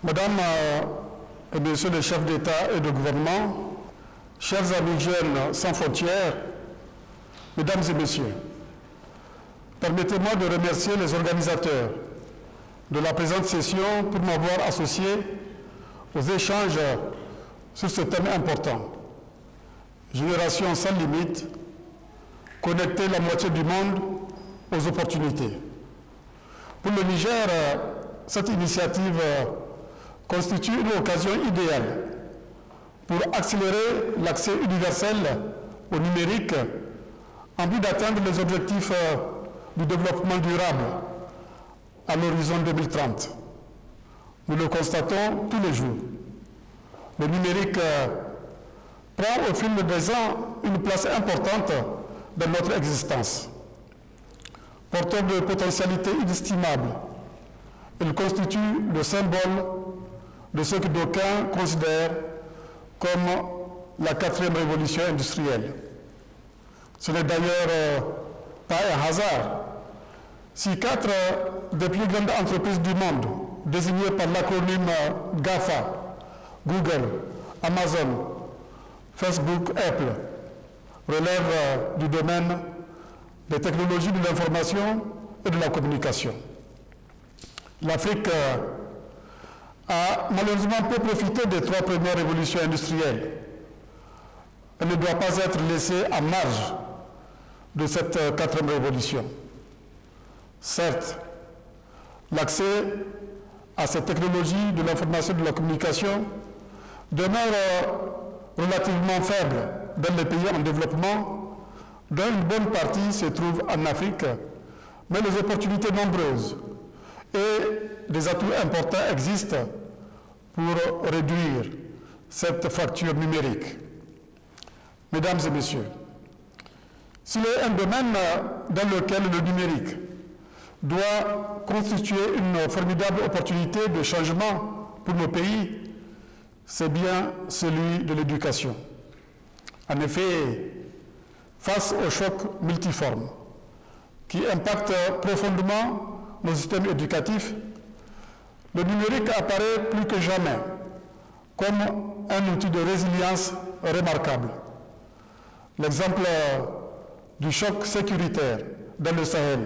Mesdames et Messieurs les chefs d'État et de gouvernement, chers amis jeunes sans frontières, Mesdames et Messieurs, permettez-moi de remercier les organisateurs de la présente session pour m'avoir associé aux échanges sur ce thème important. Génération sans limite, connecter la moitié du monde aux opportunités. Pour le Niger, cette initiative constitue une occasion idéale pour accélérer l'accès universel au numérique en vue d'atteindre les objectifs du développement durable à l'horizon 2030. Nous le constatons tous les jours. Le numérique prend au fil des ans une place importante dans notre existence. Porteur de potentialités inestimables, il constitue le symbole de ce que d'aucuns considèrent comme la 4e révolution industrielle. Ce n'est d'ailleurs pas un hasard si 4 des plus grandes entreprises du monde, désignées par l'acronyme GAFA, Google, Amazon, Facebook, Apple, relèvent du domaine des technologies de l'information et de la communication. L'Afrique a malheureusement peu profité des 3 premières révolutions industrielles. Elle ne doit pas être laissée en marge de cette 4e révolution. Certes, l'accès à ces technologies de l'information et de la communication demeure relativement faible dans les pays en développement, dont une bonne partie se trouve en Afrique, mais les opportunités nombreuses et des atouts importants existent pour réduire cette fracture numérique. Mesdames et Messieurs, s'il est un domaine dans lequel le numérique doit constituer une formidable opportunité de changement pour nos pays, c'est bien celui de l'éducation. En effet, face aux chocs multiformes qui impactent profondément nos systèmes éducatifs, le numérique apparaît plus que jamais comme un outil de résilience remarquable. L'exemple du choc sécuritaire dans le Sahel,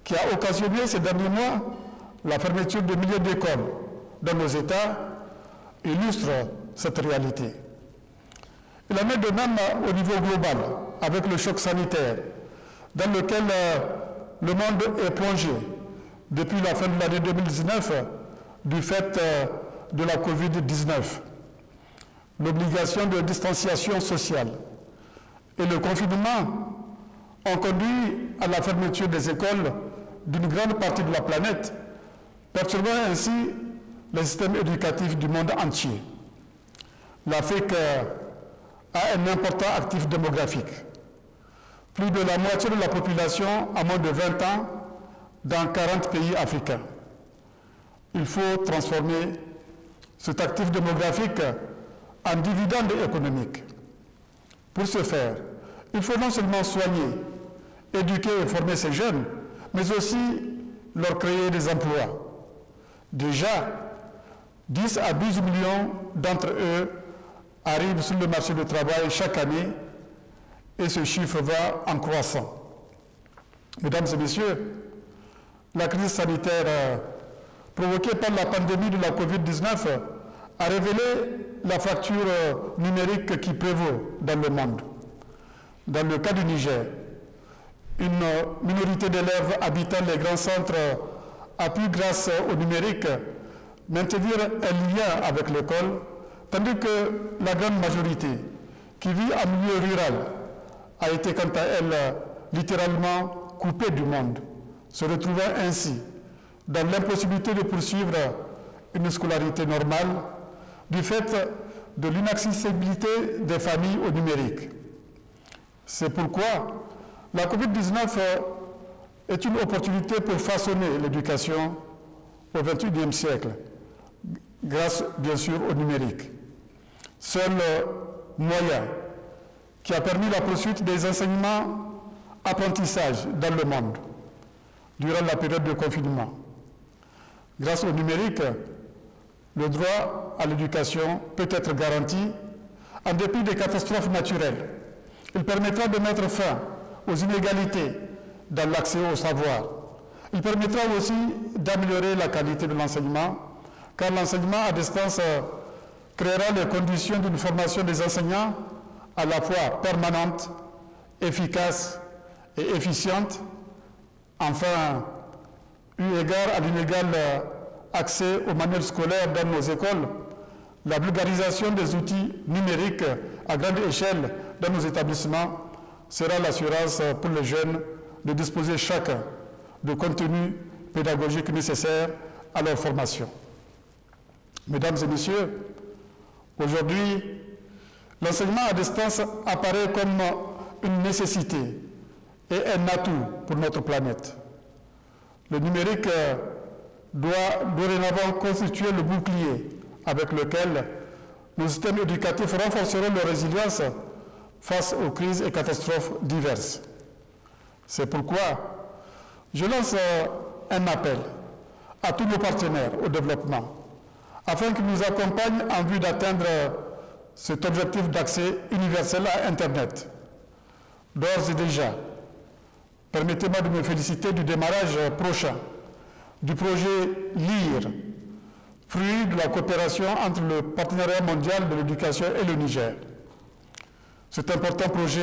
qui a occasionné ces derniers mois la fermeture de milliers d'écoles dans nos États, illustre cette réalité. Il en est de même au niveau global, avec le choc sanitaire, dans lequel le monde est plongé depuis la fin de l'année 2019 du fait de la Covid-19. L'obligation de distanciation sociale et le confinement ont conduit à la fermeture des écoles d'une grande partie de la planète, perturbant ainsi le système éducatif du monde entier. L'Afrique a un important actif démographique. Plus de la moitié de la population a moins de 20 ans dans 40 pays africains. Il faut transformer cet actif démographique en dividende économique. Pour ce faire, il faut non seulement soigner, éduquer et former ces jeunes, mais aussi leur créer des emplois. Déjà, 10 à 12 millions d'entre eux arrivent sur le marché du travail chaque année et ce chiffre va en croissant. Mesdames et Messieurs, la crise sanitaire provoquée par la pandémie de la Covid-19 a révélé la fracture numérique qui prévaut dans le monde. Dans le cas du Niger, une minorité d'élèves habitant les grands centres a pu, grâce au numérique, maintenir un lien avec l'école, tandis que la grande majorité, qui vit en milieu rural, a été quant à elle littéralement coupée du monde, se retrouvant ainsi dans l'impossibilité de poursuivre une scolarité normale du fait de l'inaccessibilité des familles au numérique. C'est pourquoi la Covid-19 est une opportunité pour façonner l'éducation au XXIe siècle, grâce bien sûr au numérique. Seul moyen qui a permis la poursuite des enseignements apprentissages dans le monde durant la période de confinement. Grâce au numérique, Le droit à l'éducation peut être garanti en dépit des catastrophes naturelles. Il permettra de mettre fin aux inégalités dans l'accès au savoir. Il permettra aussi d'améliorer la qualité de l'enseignement, car l'enseignement à distance créera les conditions d'une formation des enseignants à la fois permanente, efficace et efficiente. Enfin, eu égard à l'inégal accès aux manuels scolaires dans nos écoles, la vulgarisation des outils numériques à grande échelle dans nos établissements sera l'assurance pour les jeunes de disposer chacun de contenus pédagogiques nécessaires à leur formation. Mesdames et messieurs, aujourd'hui, l'enseignement à distance apparaît comme une nécessité et un atout pour notre planète. Le numérique doit dorénavant constituer le bouclier avec lequel nos systèmes éducatifs renforceront leur résilience face aux crises et catastrophes diverses. C'est pourquoi je lance un appel à tous nos partenaires au développement afin qu'ils nous accompagnent en vue d'atteindre cet objectif d'accès universel à Internet. D'ores et déjà, permettez-moi de me féliciter du démarrage prochain du projet LIRE, fruit de la coopération entre le Partenariat mondial de l'éducation et le Niger. Cet important projet,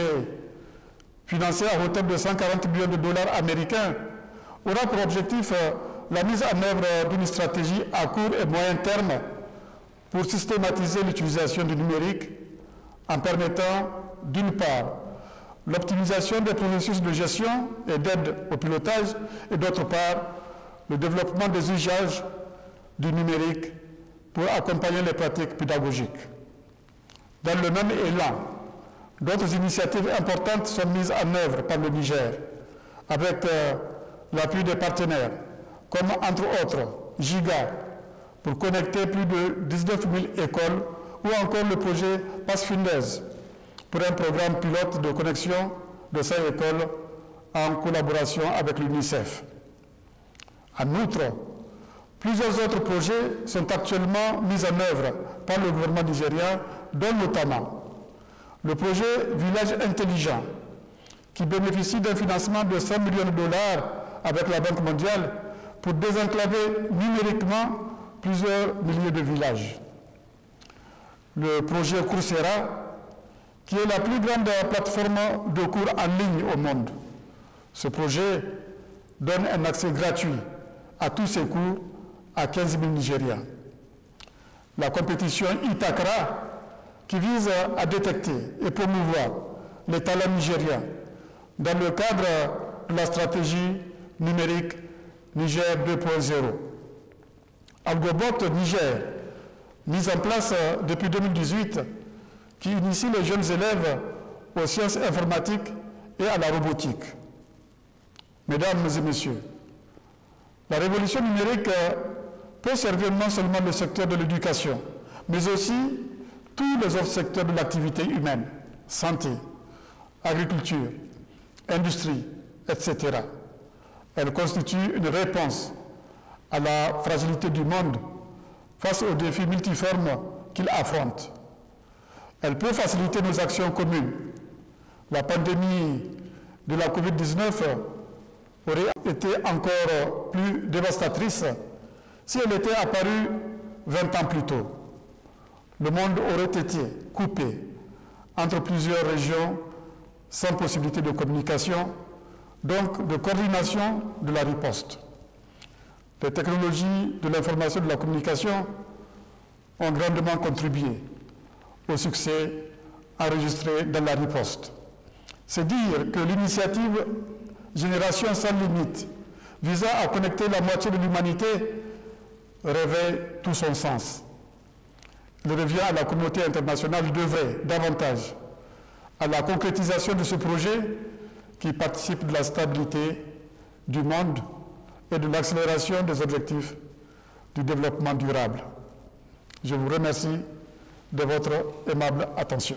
financé à hauteur de 140 millions de dollars américains, aura pour objectif la mise en œuvre d'une stratégie à court et moyen terme pour systématiser l'utilisation du numérique en permettant, d'une part, l'optimisation des processus de gestion et d'aide au pilotage et d'autre part, le développement des usages du numérique pour accompagner les pratiques pédagogiques. Dans le même élan, d'autres initiatives importantes sont mises en œuvre par le Niger avec l'appui des partenaires, comme entre autres GIGA pour connecter plus de 19 000 écoles ou encore le projet PassFinDes pour un programme pilote de connexion de 5 écoles en collaboration avec l'UNICEF. En outre, plusieurs autres projets sont actuellement mis en œuvre par le gouvernement nigérien, dont notamment le projet Village Intelligent, qui bénéficie d'un financement de 100 millions de dollars avec la Banque mondiale pour désenclaver numériquement plusieurs milliers de villages. Le projet Coursera, qui est la plus grande plateforme de cours en ligne au monde. Ce projet donne un accès gratuit à tous ces cours à 15 000 Nigériens. La compétition Itakra, qui vise à détecter et promouvoir les talents nigériens dans le cadre de la stratégie numérique Niger 2.0. Algobot Niger, mise en place depuis 2018, qui initie les jeunes élèves aux sciences informatiques et à la robotique. Mesdames et messieurs, la révolution numérique peut servir non seulement le secteur de l'éducation, mais aussi tous les autres secteurs de l'activité humaine, santé, agriculture, industrie, etc. Elle constitue une réponse à la fragilité du monde face aux défis multiformes qu'il affronte. Elle peut faciliter nos actions communes. La pandémie de la COVID-19 aurait été encore plus dévastatrice si elle était apparue 20 ans plus tôt. Le monde aurait été coupé entre plusieurs régions sans possibilité de communication, donc de coordination de la riposte. Les technologies de l'information et de la communication ont grandement contribué au succès enregistré dans la riposte. C'est dire que l'initiative Génération sans limite, visant à connecter la moitié de l'humanité, revêt tout son sens. Il revient à la communauté internationale d'œuvrer davantage à la concrétisation de ce projet qui participe de la stabilité du monde et de l'accélération des objectifs du développement durable. Je vous remercie de votre aimable attention.